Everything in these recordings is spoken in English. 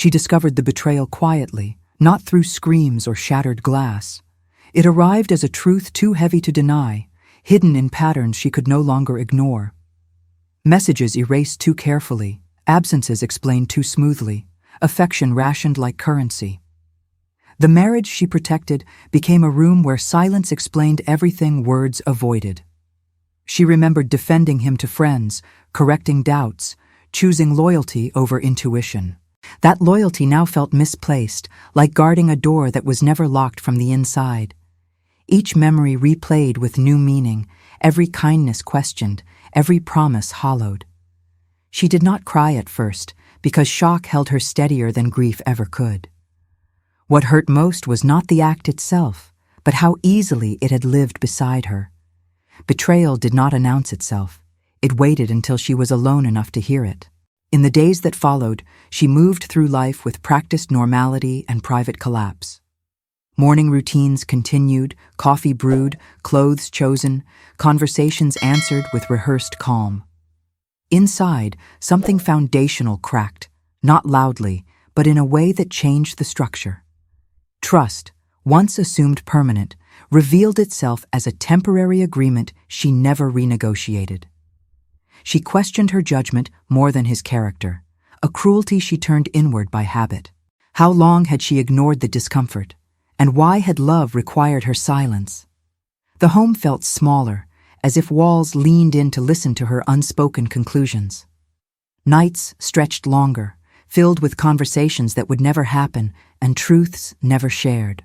She discovered the betrayal quietly, not through screams or shattered glass. It arrived as a truth too heavy to deny, hidden in patterns she could no longer ignore. Messages erased too carefully, absences explained too smoothly, affection rationed like currency. The marriage she protected became a room where silence explained everything words avoided. She remembered defending him to friends, correcting doubts, choosing loyalty over intuition. That loyalty now felt misplaced, like guarding a door that was never locked from the inside. Each memory replayed with new meaning, every kindness questioned, every promise hollowed. She did not cry at first, because shock held her steadier than grief ever could. What hurt most was not the act itself, but how easily it had lived beside her. Betrayal did not announce itself. It waited until she was alone enough to hear it. In the days that followed, she moved through life with practiced normality and private collapse. Morning routines continued, coffee brewed, clothes chosen, conversations answered with rehearsed calm. Inside, something foundational cracked, not loudly, but in a way that changed the structure. Trust, once assumed permanent, revealed itself as a temporary agreement she never renegotiated. She questioned her judgment more than his character, a cruelty she turned inward by habit. How long had she ignored the discomfort? And why had love required her silence? The home felt smaller, as if walls leaned in to listen to her unspoken conclusions. Nights stretched longer, filled with conversations that would never happen and truths never shared.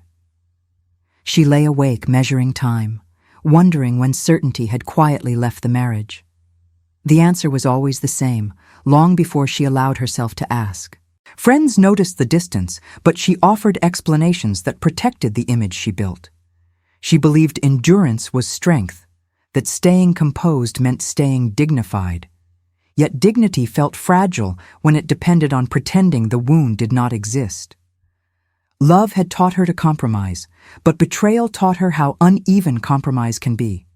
She lay awake measuring time, wondering when certainty had quietly left the marriage. The answer was always the same, long before she allowed herself to ask. Friends noticed the distance, but she offered explanations that protected the image she built. She believed endurance was strength, that staying composed meant staying dignified. Yet dignity felt fragile when it depended on pretending the wound did not exist. Love had taught her to compromise, but betrayal taught her how uneven compromise can be.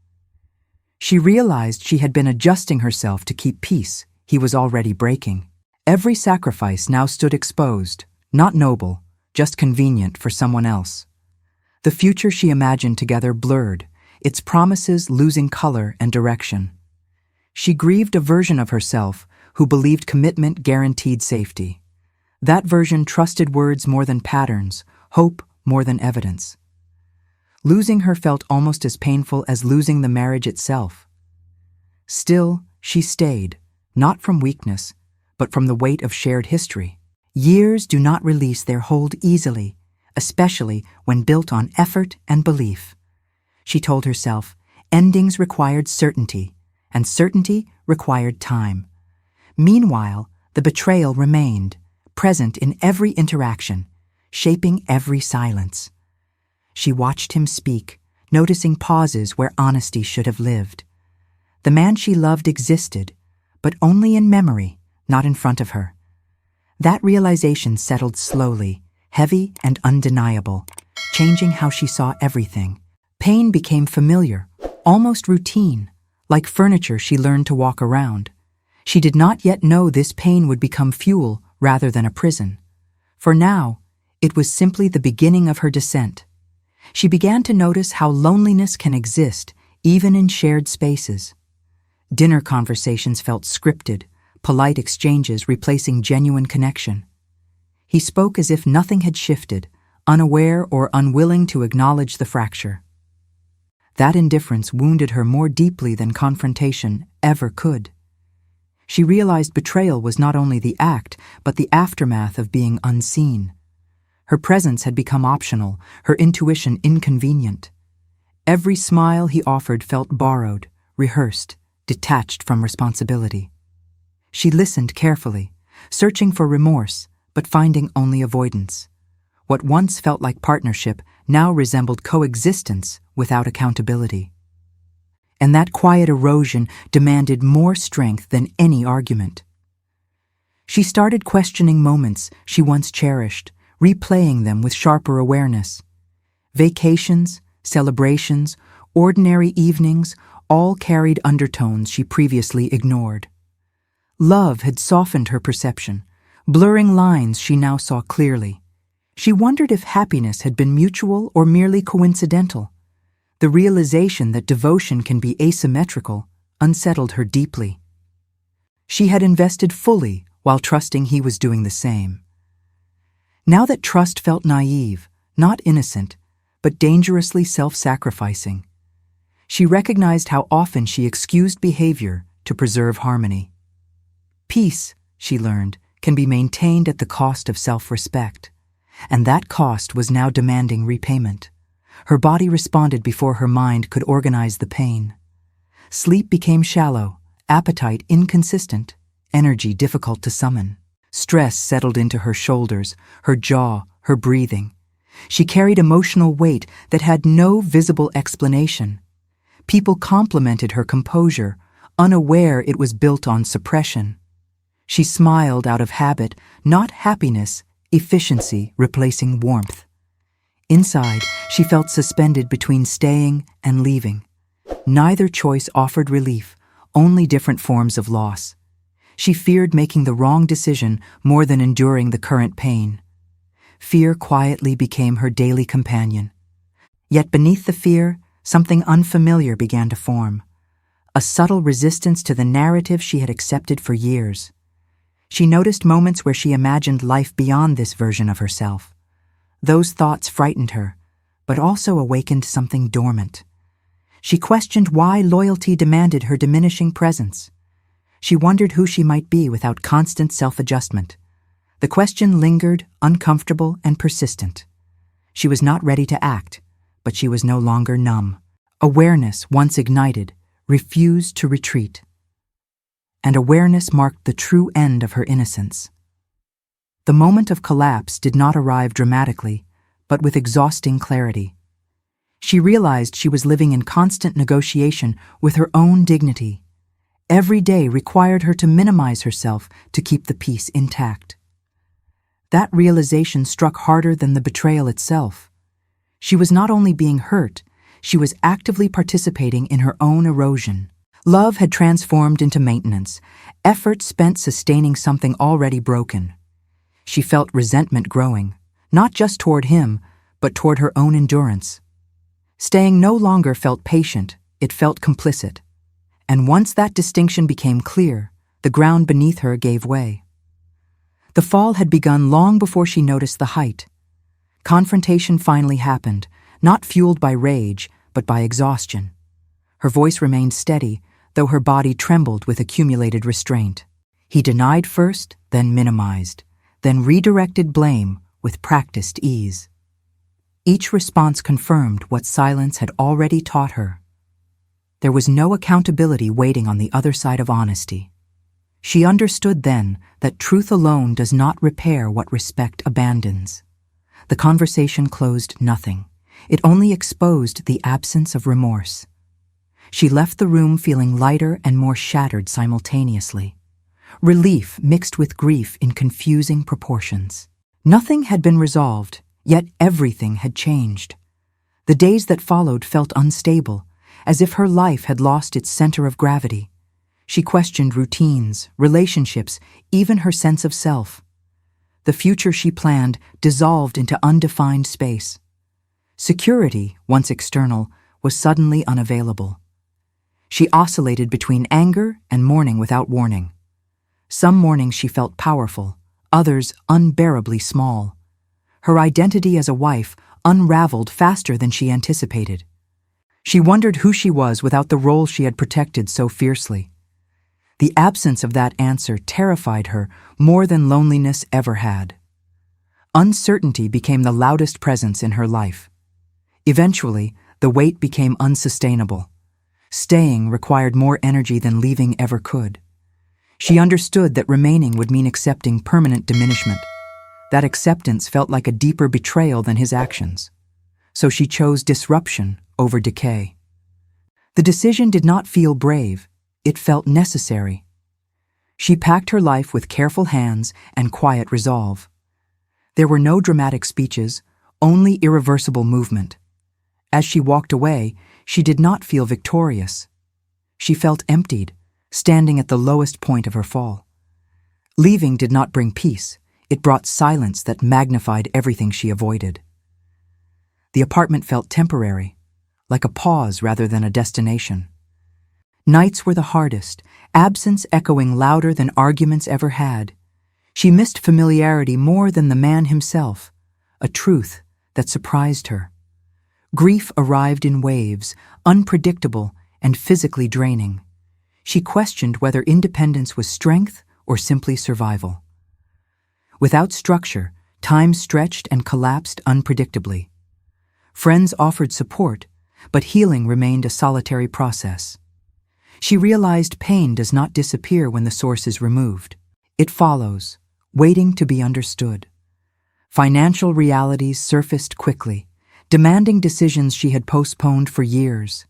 She realized she had been adjusting herself to keep peace he was already breaking. Every sacrifice now stood exposed, not noble, just convenient for someone else. The future she imagined together blurred, its promises losing color and direction. She grieved a version of herself who believed commitment guaranteed safety. That version trusted words more than patterns, hope more than evidence. Losing her felt almost as painful as losing the marriage itself. Still, she stayed, not from weakness, but from the weight of shared history. Years do not release their hold easily, especially when built on effort and belief. She told herself, endings required certainty, and certainty required time. Meanwhile, the betrayal remained, present in every interaction, shaping every silence. She watched him speak, noticing pauses where honesty should have lived. The man she loved existed, but only in memory, not in front of her. That realization settled slowly, heavy and undeniable, changing how she saw everything. Pain became familiar, almost routine, like furniture she learned to walk around. She did not yet know this pain would become fuel rather than a prison. For now, it was simply the beginning of her descent. She began to notice how loneliness can exist even in shared spaces. Dinner conversations felt scripted, polite exchanges replacing genuine connection. He spoke as if nothing had shifted, unaware or unwilling to acknowledge the fracture. That indifference wounded her more deeply than confrontation ever could. She realized betrayal was not only the act, but the aftermath of being unseen. Her presence had become optional, her intuition inconvenient. Every smile he offered felt borrowed, rehearsed, detached from responsibility. She listened carefully, searching for remorse, but finding only avoidance. What once felt like partnership now resembled coexistence without accountability. And that quiet erosion demanded more strength than any argument. She started questioning moments she once cherished, replaying them with sharper awareness. Vacations, celebrations, ordinary evenings all carried undertones she previously ignored. Love had softened her perception, Blurring lines she now saw clearly. She wondered if happiness had been mutual or merely coincidental. The realization that devotion can be asymmetrical unsettled her deeply. She had invested fully while trusting he was doing the same. Now that trust felt naive, not innocent, but dangerously self-sacrificing. She recognized how often she excused behavior to preserve harmony. Peace, she learned, can be maintained at the cost of self-respect, and that cost was now demanding repayment. Her body responded before her mind could organize the pain. Sleep became shallow, appetite inconsistent, energy difficult to summon. Stress settled into her shoulders, her jaw, her breathing. She carried emotional weight that had no visible explanation. People complimented her composure, unaware it was built on suppression. She smiled out of habit, not happiness, efficiency replacing warmth. Inside, she felt suspended between staying and leaving. Neither choice offered relief, only different forms of loss. She feared making the wrong decision more than enduring the current pain. Fear quietly became her daily companion. Yet beneath the fear, something unfamiliar began to form. A subtle resistance to the narrative she had accepted for years. She noticed moments where she imagined life beyond this version of herself. Those thoughts frightened her, but also awakened something dormant. She questioned why loyalty demanded her diminishing presence. She wondered who she might be without constant self-adjustment. The question lingered, uncomfortable and persistent. She was not ready to act, but she was no longer numb. Awareness, once ignited, refused to retreat. And awareness marked the true end of her innocence. The moment of collapse did not arrive dramatically, but with exhausting clarity. She realized she was living in constant negotiation with her own dignity. Every day required her to minimize herself to keep the peace intact. That realization struck harder than the betrayal itself. She was not only being hurt, she was actively participating in her own erosion. Love had transformed into maintenance, effort spent sustaining something already broken. She felt resentment growing, not just toward him, but toward her own endurance. Staying no longer felt patient, it felt complicit. And once that distinction became clear, the ground beneath her gave way. The fall had begun long before she noticed the height. Confrontation finally happened, not fueled by rage, but by exhaustion. Her voice remained steady, though her body trembled with accumulated restraint. He denied first, then minimized, then redirected blame with practiced ease. Each response confirmed what silence had already taught her. There was no accountability waiting on the other side of honesty. She understood then that truth alone does not repair what respect abandons. The conversation closed nothing. It only exposed the absence of remorse. She left the room feeling lighter and more shattered simultaneously. Relief mixed with grief in confusing proportions. Nothing had been resolved, yet everything had changed. The days that followed felt unstable, as if her life had lost its center of gravity. She questioned routines, relationships, even her sense of self. The future she planned dissolved into undefined space. Security, once external, was suddenly unavailable. She oscillated between anger and mourning without warning. Some mornings she felt powerful, others unbearably small. Her identity as a wife unraveled faster than she anticipated. She wondered who she was without the role she had protected so fiercely. The absence of that answer terrified her more than loneliness ever had. Uncertainty became the loudest presence in her life. Eventually, the weight became unsustainable. Staying required more energy than leaving ever could. She understood that remaining would mean accepting permanent diminishment. That acceptance felt like a deeper betrayal than his actions. So she chose disruption over decay. The decision did not feel brave, it felt necessary. She packed her life with careful hands and quiet resolve. There were no dramatic speeches, only irreversible movement. As she walked away, she did not feel victorious. She felt emptied, standing at the lowest point of her fall. Leaving did not bring peace. It brought silence that magnified everything she avoided. The apartment felt temporary, like a pause rather than a destination. Nights were the hardest, absence echoing louder than arguments ever had. She missed familiarity more than the man himself, a truth that surprised her. Grief arrived in waves, unpredictable and physically draining. She questioned whether independence was strength or simply survival. Without structure, time stretched and collapsed unpredictably. Friends offered support, but healing remained a solitary process. She realized pain does not disappear when the source is removed. It follows, waiting to be understood. Financial realities surfaced quickly, demanding decisions she had postponed for years.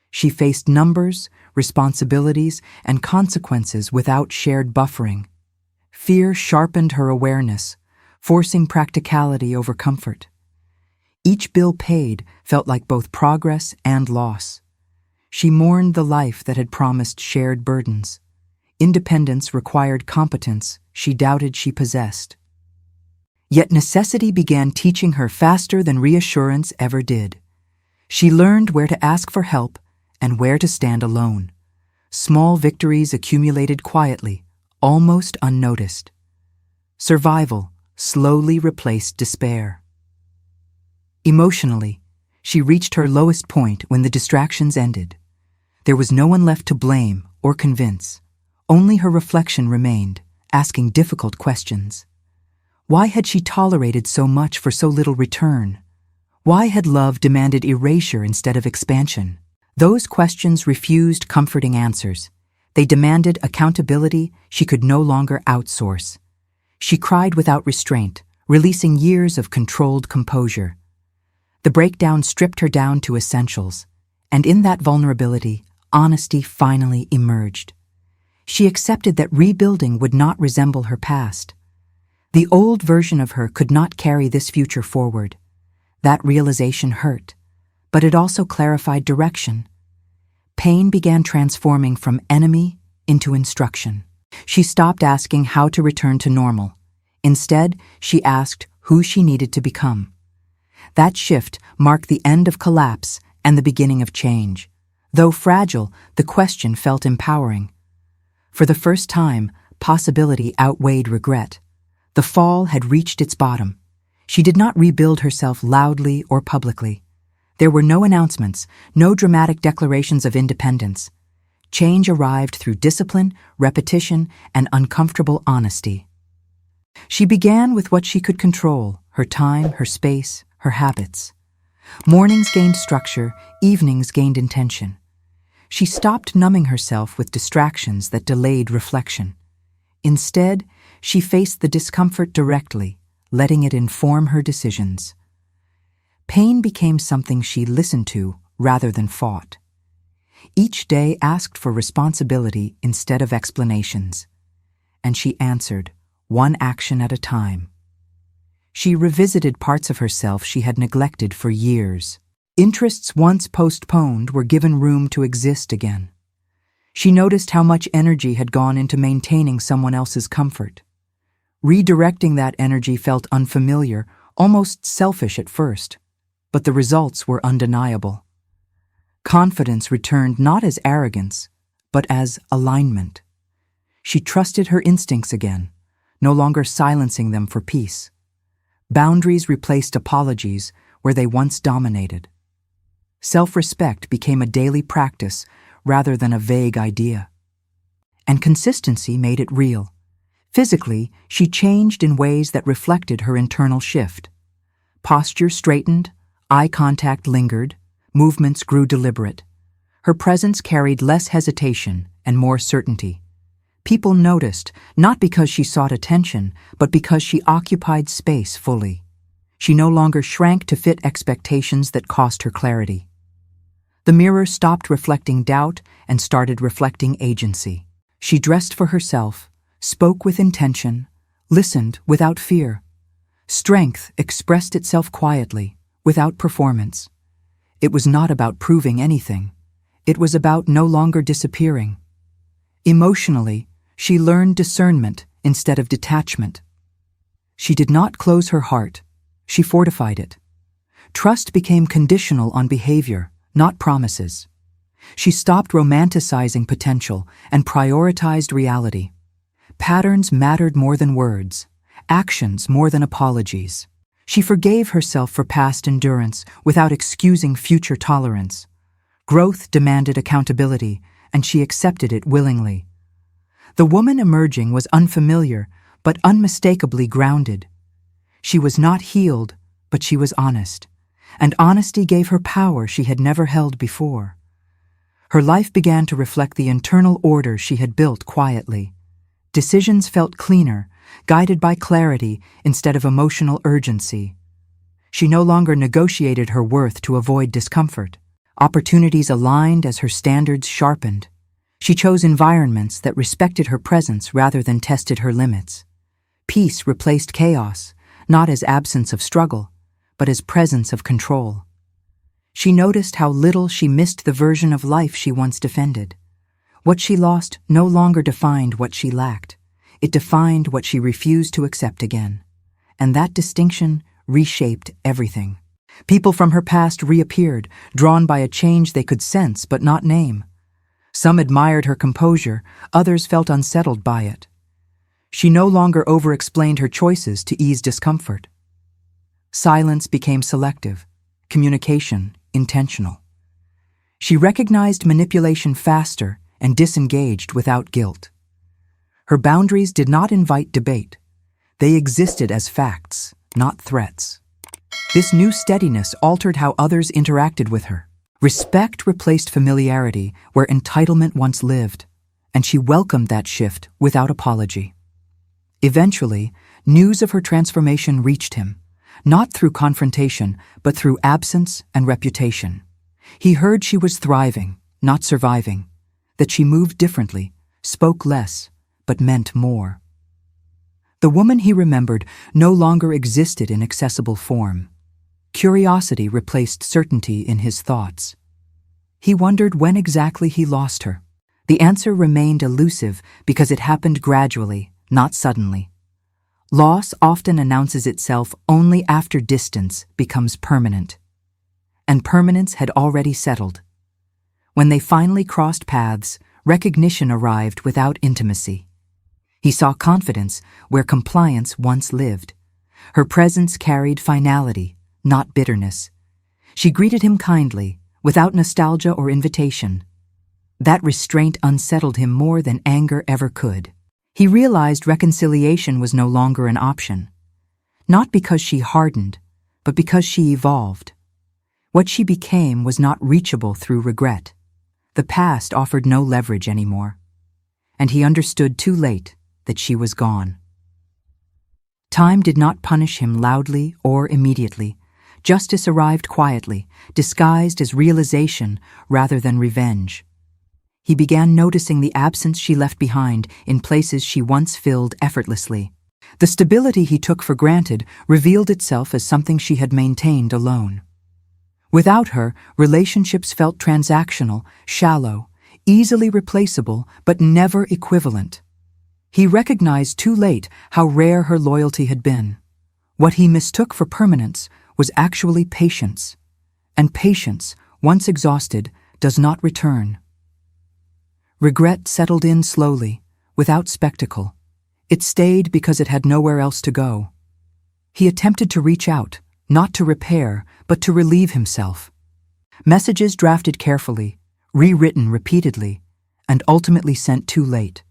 She faced numbers, responsibilities, and consequences without shared buffering. Fear sharpened her awareness, forcing practicality over comfort. Each bill paid felt like both progress and loss. She mourned the life that had promised shared burdens. Independence required competence she doubted she possessed. Yet necessity began teaching her faster than reassurance ever did. She learned where to ask for help and where to stand alone. Small victories accumulated quietly, almost unnoticed. Survival slowly replaced despair. Emotionally, she reached her lowest point when the distractions ended. There was no one left to blame or convince. Only her reflection remained, asking difficult questions. Why had she tolerated so much for so little return? Why had love demanded erasure instead of expansion? Those questions refused comforting answers. They demanded accountability she could no longer outsource. She cried without restraint, releasing years of controlled composure. The breakdown stripped her down to essentials, and in that vulnerability, honesty finally emerged. She accepted that rebuilding would not resemble her past. The old version of her could not carry this future forward. That realization hurt, but it also clarified direction. Pain began transforming from enemy into instruction. She stopped asking how to return to normal. Instead, she asked who she needed to become. That shift marked the end of collapse and the beginning of change. Though fragile, the question felt empowering. For the first time, possibility outweighed regret. The fall had reached its bottom. She did not rebuild herself loudly or publicly. There were no announcements, no dramatic declarations of independence. Change arrived through discipline, repetition, and uncomfortable honesty. She began with what she could control: her time, her space, her habits. Mornings gained structure, evenings gained intention. She stopped numbing herself with distractions that delayed reflection. Instead, she faced the discomfort directly, letting it inform her decisions. Pain became something she listened to rather than fought. Each day asked for responsibility instead of explanations, and she answered, one action at a time. She revisited parts of herself she had neglected for years. Interests once postponed were given room to exist again. She noticed how much energy had gone into maintaining someone else's comfort. Redirecting that energy felt unfamiliar, almost selfish at first, but the results were undeniable. Confidence returned not as arrogance, but as alignment. She trusted her instincts again, no longer silencing them for peace. Boundaries replaced apologies where they once dominated. Self-respect became a daily practice rather than a vague idea. And consistency made it real. Physically, she changed in ways that reflected her internal shift. Posture straightened, eye contact lingered, movements grew deliberate. Her presence carried less hesitation and more certainty. People noticed, not because she sought attention, but because she occupied space fully. She no longer shrank to fit expectations that cost her clarity. The mirror stopped reflecting doubt and started reflecting agency. She dressed for herself, spoke with intention, listened without fear. Strength expressed itself quietly, without performance. It was not about proving anything. It was about no longer disappearing. Emotionally, she learned discernment instead of detachment. She did not close her heart, she fortified it. Trust became conditional on behavior, not promises. She stopped romanticizing potential and prioritized reality. Patterns mattered more than words, actions more than apologies. She forgave herself for past endurance without excusing future tolerance. Growth demanded accountability, and she accepted it willingly. The woman emerging was unfamiliar, but unmistakably grounded. She was not healed, but she was honest, and honesty gave her power she had never held before. Her life began to reflect the internal order she had built quietly. Decisions felt cleaner, guided by clarity instead of emotional urgency. She no longer negotiated her worth to avoid discomfort. Opportunities aligned as her standards sharpened. She chose environments that respected her presence rather than tested her limits. Peace replaced chaos, not as absence of struggle, but as presence of control. She noticed how little she missed the version of life she once defended. What she lost no longer defined what she lacked. It defined what she refused to accept again. And that distinction reshaped everything. People from her past reappeared, drawn by a change they could sense but not name. Some admired her composure, others felt unsettled by it. She no longer over-explained her choices to ease discomfort. Silence became selective, communication intentional. She recognized manipulation faster and disengaged without guilt. Her boundaries did not invite debate. They existed as facts, not threats. This new steadiness altered how others interacted with her. Respect replaced familiarity where entitlement once lived, and she welcomed that shift without apology. Eventually, news of her transformation reached him, not through confrontation, but through absence and reputation. He heard she was thriving, not surviving, that she moved differently, spoke less, but meant more. The woman he remembered no longer existed in accessible form. Curiosity replaced certainty in his thoughts. He wondered when exactly he lost her. The answer remained elusive because it happened gradually, not suddenly. Loss often announces itself only after distance becomes permanent. And permanence had already settled. When they finally crossed paths, recognition arrived without intimacy. He saw confidence where compliance once lived. Her presence carried finality, not bitterness. She greeted him kindly, without nostalgia or invitation. That restraint unsettled him more than anger ever could. He realized reconciliation was no longer an option. Not because she hardened, but because she evolved. What she became was not reachable through regret. The past offered no leverage anymore. And he understood too late that she was gone. Time did not punish him loudly or immediately. Justice arrived quietly, disguised as realization rather than revenge. He began noticing the absence she left behind in places she once filled effortlessly. The stability he took for granted revealed itself as something she had maintained alone. Without her, relationships felt transactional, shallow, easily replaceable, but never equivalent. He recognized too late how rare her loyalty had been. What he mistook for permanence was actually patience. And patience, once exhausted, does not return. Regret settled in slowly, without spectacle. It stayed because it had nowhere else to go. He attempted to reach out, not to repair, but to relieve himself. Messages drafted carefully, rewritten repeatedly, and ultimately sent too late.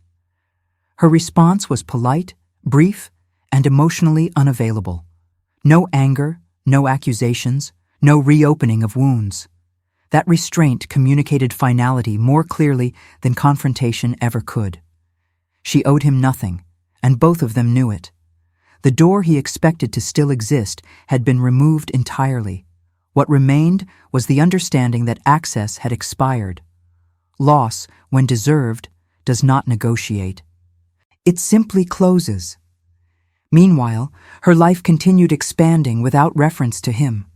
Her response was polite, brief, and emotionally unavailable. No anger, no accusations, no reopening of wounds. That restraint communicated finality more clearly than confrontation ever could. She owed him nothing, and both of them knew it. The door he expected to still exist had been removed entirely. What remained was the understanding that access had expired. Loss, when deserved, does not negotiate. It simply closes. Meanwhile, her life continued expanding without reference to him.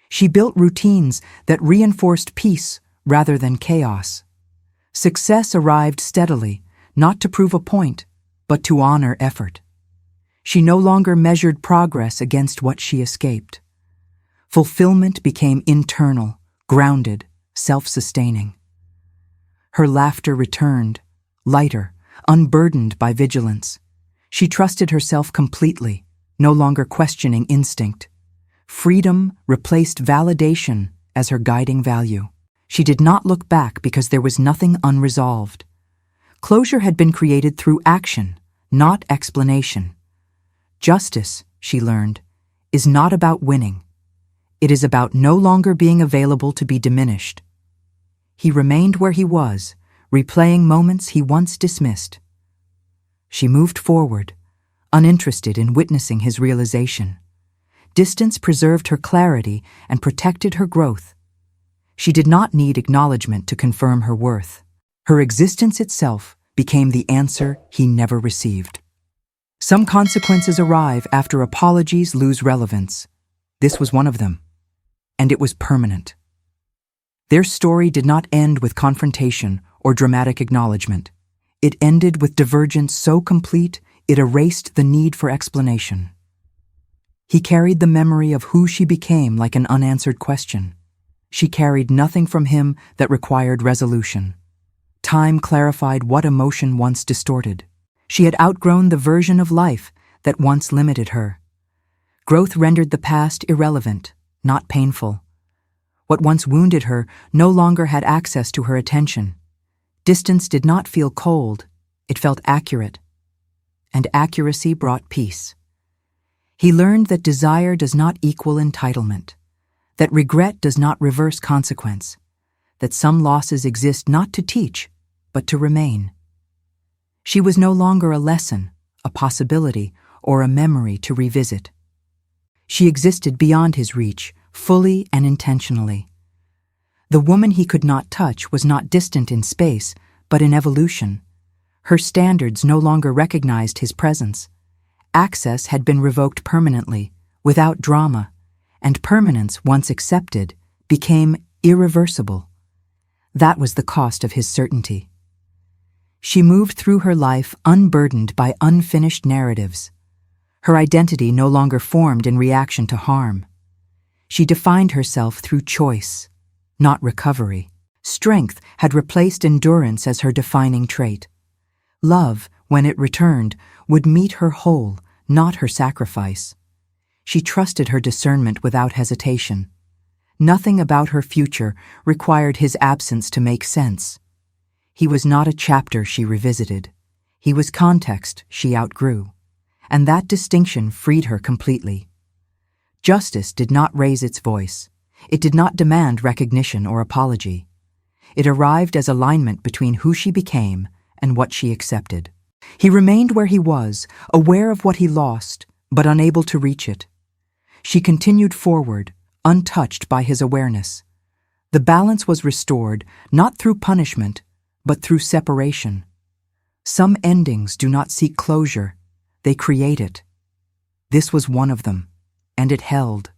She built routines that reinforced peace rather than chaos. Success arrived steadily, not to prove a point, but to honor effort. She no longer measured progress against what she escaped. Fulfillment became internal, grounded, self-sustaining. Her laughter returned, lighter, unburdened by vigilance. She trusted herself completely, no longer questioning instinct. Freedom replaced validation as her guiding value. She did not look back because there was nothing unresolved. Closure had been created through action, not explanation. Justice, she learned, is not about winning. It is about no longer being available to be diminished. He remained where he was, replaying moments he once dismissed. She moved forward, uninterested in witnessing his realization. Distance preserved her clarity and protected her growth. She did not need acknowledgement to confirm her worth. Her existence itself became the answer he never received. Some consequences arrive after apologies lose relevance. This was one of them, and it was permanent. Their story did not end with confrontation or dramatic acknowledgement. It ended with divergence so complete it erased the need for explanation. He carried the memory of who she became like an unanswered question. She carried nothing from him that required resolution. Time clarified what emotion once distorted. She had outgrown the version of life that once limited her. Growth rendered the past irrelevant, not painful. What once wounded her no longer had access to her attention. Distance did not feel cold, it felt accurate. And accuracy brought peace. He learned that desire does not equal entitlement, that regret does not reverse consequence, that some losses exist not to teach, but to remain. She was no longer a lesson, a possibility, or a memory to revisit. She existed beyond his reach, fully and intentionally. The woman he could not touch was not distant in space, but in evolution. Her standards no longer recognized his presence. Access had been revoked permanently, without drama, and permanence, once accepted, became irreversible. That was the cost of his certainty. She moved through her life unburdened by unfinished narratives. Her identity no longer formed in reaction to harm. She defined herself through choice, not recovery. Strength had replaced endurance as her defining trait. Love, when it returned, would meet her whole, not her sacrifice. She trusted her discernment without hesitation. Nothing about her future required his absence to make sense. He was not a chapter she revisited. He was context she outgrew. And that distinction freed her completely. Justice did not raise its voice. It did not demand recognition or apology. It arrived as alignment between who she became and what she accepted. He remained where he was, aware of what he lost, but unable to reach it. She continued forward, untouched by his awareness. The balance was restored, not through punishment, but through separation. Some endings do not seek closure, they create it. This was one of them, and it held.